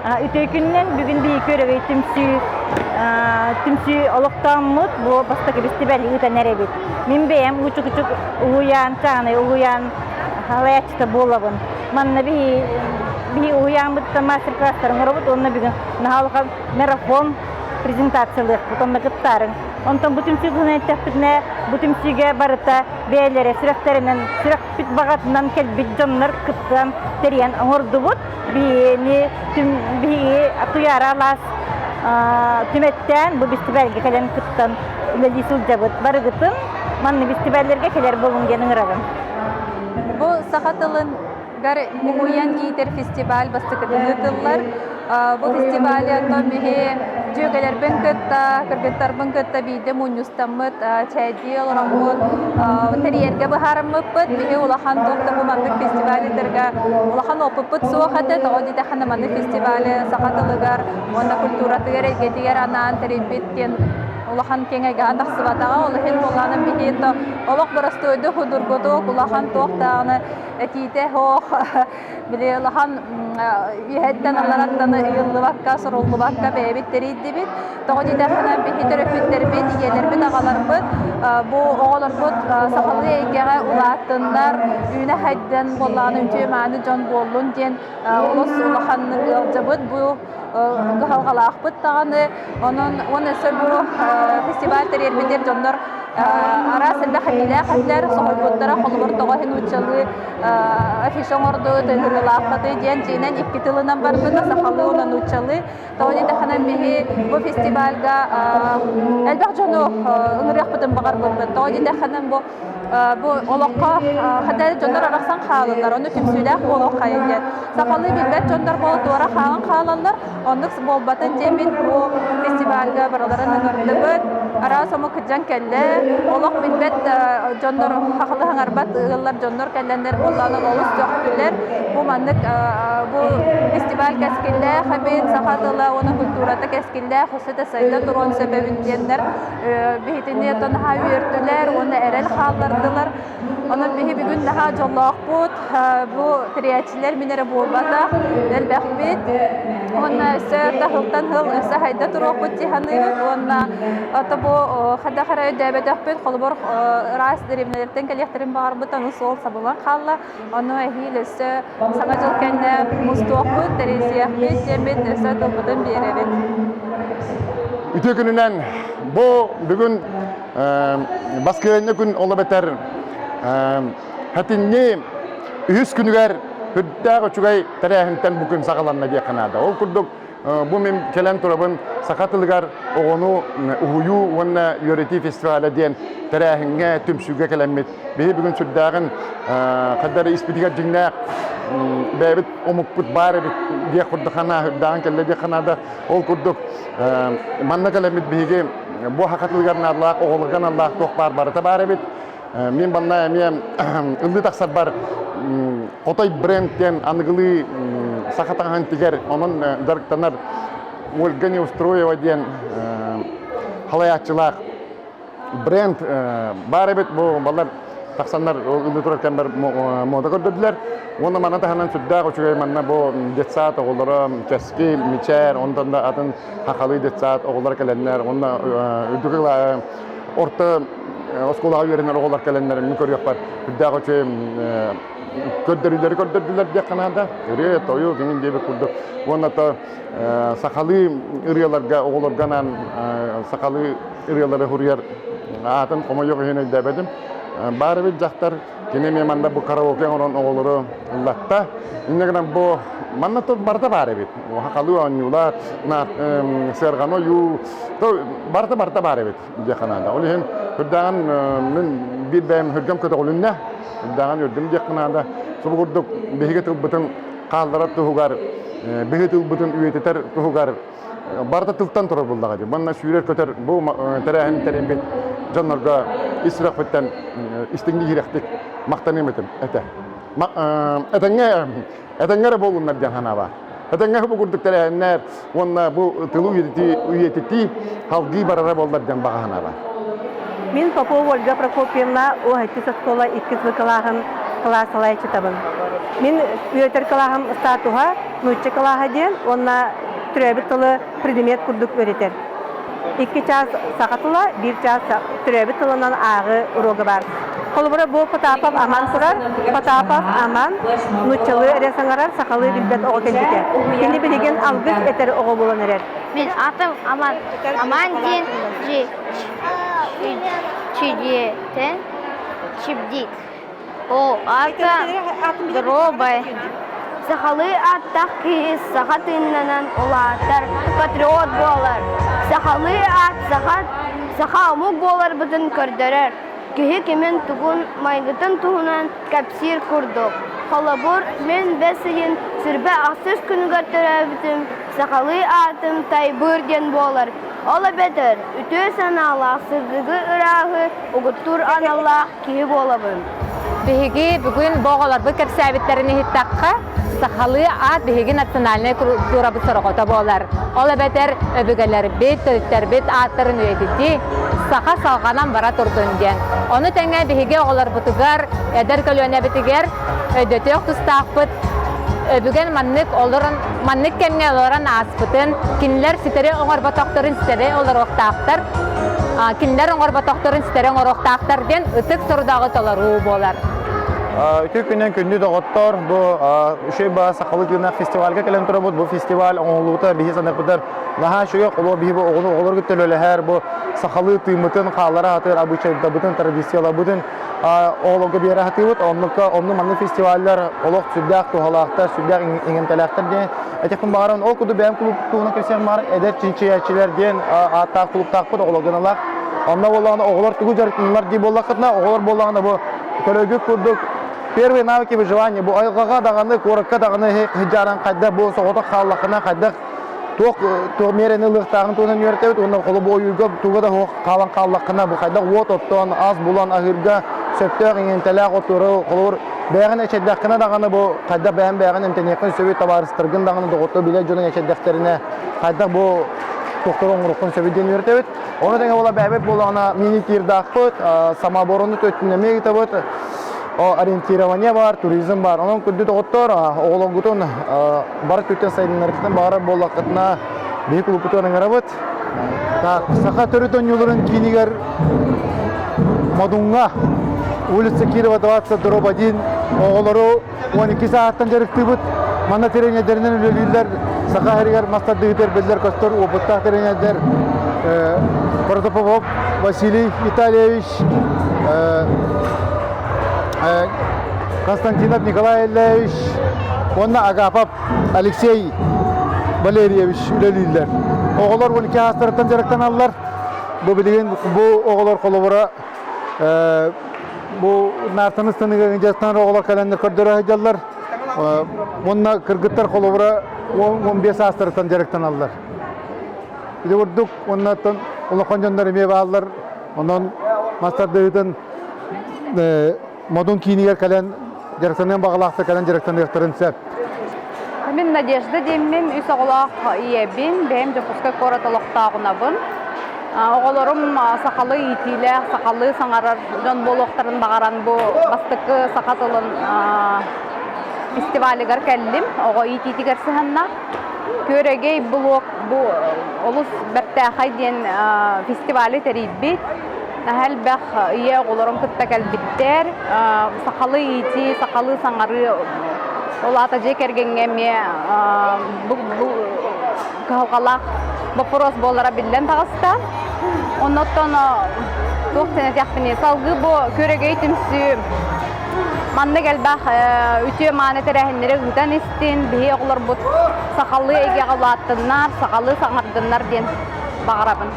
Үтөйкүннен бүгүн бии көрөбөй түмсү олоктооммут бу бастакы фестиваль ыта неребит. Мен бэм учук уян чаны уян халаячта болабын. Манна бии уянбытта мастер-класстарын оробут, онна бүгүн нахалга марафон презентациялык бутонна кыттарын. Онтон бу түмсүгүнө тәптикне бу түмсүгө барыта бээлери сүрөктөрүнөн сүрөк бит багатынан келбит жоннор кыттан терен оңордубут. Бии атуяра лас түметтен бу фестивальге келен кыттан үлелисил жабыт барыгытын манны фестивальдерге келер болун ден ырагын. Бу сахатылын гар уян гитер фестиваль бастыкытын ытыллар. Бу фестиваль мехе жөгелер бенкетта, кыргыттар бенкетта биде мунюстаммыт, чайдил, раммут, терьерге бахараммыппыт, мехе улахан токта бу мандык фестиваль улахан опыппыт суохаты, тоғоди тахана мандык фестиваль сахатылыгар, онна культуратыгар, эгетигер анан теребиттен улахан кеңеге тахсыбатаға, олахин болғаны мехе олақ барастойды худурготук, улахан тоқтағаны этите хоқ, биле улахан үйәттен алараттаны үйіллыбакка, сұруллыбакка бәйбеттері иддебет. Тоғыды дәхінен бейхетер өппеттер бет, егелер бет ағалар бет, бұ оғалар бет сақалы егеға улаттындар, үйіне хайден болағын үнче мәні жон болуын ден олыс улаханның ұлжабыт бұ ғалғалақ бет тағаны. Оны өсі бұ фестиваль тәрербедер жондар арасында хәмилә хәтләр соһойбуттара холбор тоғын учалы афишон орды төгүрүлафты ден жинен 2 тылынан бар буда сахалы унан учалы тоғын таханан беги бу фестивальга элбак жону ынырык бутун багар бу тоғын таханан бу олоққа хәтәр жондар араксан халылар оны түмсүләк олоқ кайын сахалы билбет жондар бол туара халын халалар ондык болбатын жемит бу фестивальга бараларын ыңырдыбыт ара сомы кыджан келле олоқ билбет жондар хакылы хаңарбат ыллар жондар келлендер болланы олус төктүлер бу мандык бу фестиваль кескилле хабит сахатыла оны культурата кескилле хосета сайда турон себебин дендер бихитине тон хавертүлер оны эрел халлардылар оны бихи бүгүн наха жоллоқ бут бу триячилер минере болбата элбекбит оны сөрдө хылтан хыл эсе хайда туроқ бут тиханыйбыт оны бу хада харай дәбәдәппет холбор рас дәремнәрдән кәлехтерин бар бутан сол сабылан халла аны әһилесе саңа жыл кәнне мустуақы дәресияхбет җәмет эсе топыдан беребет. Үтө күнүнән бу бүгүн баскыны күн ола бетер хатинне 100 күнүгәр хүддәгә чугай тарихинтан бүгүн сагаланна ди канада. Ол курдук бу мен келен турабын сакатылгар огону уюу ванна юрети фестиваля ден тарихинге түмсүгө келемет. Бе бүгүн сүддагын кадары испитигә дигнә бәбит омукпут бары бит ди курдахана хүддагын келе ди канада ол курдук манна келемет биге бу хакатылгарна Аллах оголган Аллах тохбар барыта бары бит. Мен банна мен ылды таксар бар Котой брендтен ангылы сахатахан тигер онун дарктанар Ольга устроева ден халаячылар бренд бар бит бу балдар таксаннар ылды турактан бар мода көрдөдүлөр. Оны мана таханан сүддө көчөгө манна бу детсат оголдору ческил мичер ондан да атын хакалы детсат оголдор келенler онна үдүгү орта осколага беренер оголдар келенер мен көрүп бар. Сүддө көчө көддөрүлөр деп канада ре тою кеңин деп курдук. Оны та сакалы ырыяларга оголорганан сакалы ырыялары хурьяр атын комойок хене дебедим. Бары бит жактар кене манда бу караоке орон оголору латта. Иннегенен бу манна то барда бары бит. Хакалы анюла на сергано ю то барда бары бит деп канада. Ол хен хүддаган мен бир бем хүргөм көтөгүлүннө даган үрдүм деп канада. Сол курдук беге тылбытын калдырат тугар беге тылбытын үйететер тугар барда тылтан турар булдага деп. Манна сүйрер көтөр бу тарихин теребет жаннарга исрахаттан истинги хирактык мактан эметем эте. Этеңгере болгуннар жахана бар. Этеңге бу курдук тарихиннер онна бу тылу үйетети халгы барара болдар жан багана бар. Мен Попова Ольга Прокопьевна уһатты школа 2 классын класс алайчы табын. Мен үйетер классым статуга нучча калаха ден, онна түрәбі тылы предмет күрдік өретер. 2 час сақатыла, 1 час түрәбі тылынан ағы урога бар. Қолыбыра бұл Потапов аман құрар, Потапов аман, нуччалы әресаңарар, сақалы білбет оғы кәндетер. Кенде білеген алғыз әтер оғы болан әрер. Мен атым Аман. Аман ден чидетен чибдит. О, ата дробай. Сахалы аттақ кейс сахатыннан олатар патриот болар. Сахалы ат саха амук болар бұдын көрдерер. Кеhe kemen tugun maygıtın tuğunan kapsir kurduk. Halabur men besiyin sirbe aksız günü götürebitim. Sakalı atım taybır den bolar. Ola beter, ütü sanala sızdığı ırağı, uğuttur anallah kihi bolabın. Bihigi bugün boğalar bu kapsabitlerini hittakka sahalı at bihigi nasyonalne kurabı sorokota bolar. Ola beter öbügeler bit atların üyedidi. Saha salganan bara turdun den. Onu tenge bihigi oğlar butugar, eder kölüne bitiger, ödötök tustaqpıt, öbügen mannik kemge oloran aspıtın, kinler siteri oğar batoktorun siteri olar oqtaqtar, kinler oğar batoktorun siteri oğar oqtaqtar den, ıtık sorudağı toları bolar. Iki günden gündü doğuttor bu şey bana sakalı günah festivalga gelen turabut bu festival oğulluğuta bihi sanakıdır. Daha şu yok olu bihi bu olur güttül öyle her bu sakalı tüymütün kağlara hatır abıçayda bütün tradisiyalar bütün oğulluğu bir yere hatırlıt onlu manlı festivaller oluk süddek tuhalaktar süddek ingentelektir diye etekun bağıran o kudu benim kulüptuğuna kösen var eder çinçiyatçiler diyen ata kulüp takpıd oğulluğun alak onunla bollağına oğullar tügü jarıkınlar diye bollakıtına oğullar bollağına bu kölögü kurduk. Первые навыки выживания bu aygaga dağını, korukka dağını hicaran kadda bu soğuta xallaqına kadda toq mereni lıqtağın to'nan yörtebet ondan qolu bu oyuga tuga da qalan xallaqına bu kadda ot otton az bulan ahirga söptör intelaq oturu qolur bəğin eçedaqına dağını bu kadda bəğin imtiniqin söbet tabarыстырgın dağını doğutu bile jonun eçedaqterine kadda bu doktorun ruhun söbeden yörtebet onu denge ola bəbet bolana mini tirdaqpıt samaborunu tötüneme gitabıt o ориентирование бар, туризм бар. Onun күдді тоғыттар, оғылын күтін бар көттен сайдынларықтан бары болақытына бейік ұлыпытуының арабыт. Сақа түрітін юлырын кейінігер Мадунға улица Кирова 20, дроп 1 оғылары 12 сағаттан жарықты бұд. Мана теренедерінен өлелілер, сақа әрігер мастардығытер белдер көстер, опыттақ теренедер Протопопов Василий Витальевич, Константинов Николай Ильич, онна Агапов Алексей Валерьевич üleliydiler. Oğullar 12 hastırıktan jarıktan aldılar. Bu bilgin bu oğullar kolubura bu nartınısını göncesten oğullar kalender kördürü hacallar. Onna Kırgıtlar kolubura 15 hastırıktan jarıktan aldılar. Bir de vurduk onlardan onu konjonları meyve aldılar. Ondan mastardığıdan Modun kiyiniger kalen jarıktanın bağlaqta kalen jarıktan yıqtırın sep. Мен Надежда деммен үс оғылақ иебин, бәйім жүпіскі көратылықтағынабын. Оғыларым сақалы итилі, сақалы саңарар жон болуқтарын бағаран бұл бастықы сақатылын фестивалігер кәлім, оғы ититігер сығанна. Көрегей бұл олыс бәрттәқай ден фестивалі тәрейбет. Нәхәл бәқ ие оғыларым күттәкәл біттер, сақалы ити, сақалы саңары Олата жекергенге ме калқалақ вопрос болара билен тағыста. Оннаттан тоқтене тяқпіне салғы бұ көрегей түмсі манны кәлбәқ үтіе маны тәрәхінлері үтен істен бейе оғылар бұд сақалы әге ғалаттынар, сақалы саңардынар ден бағарабын.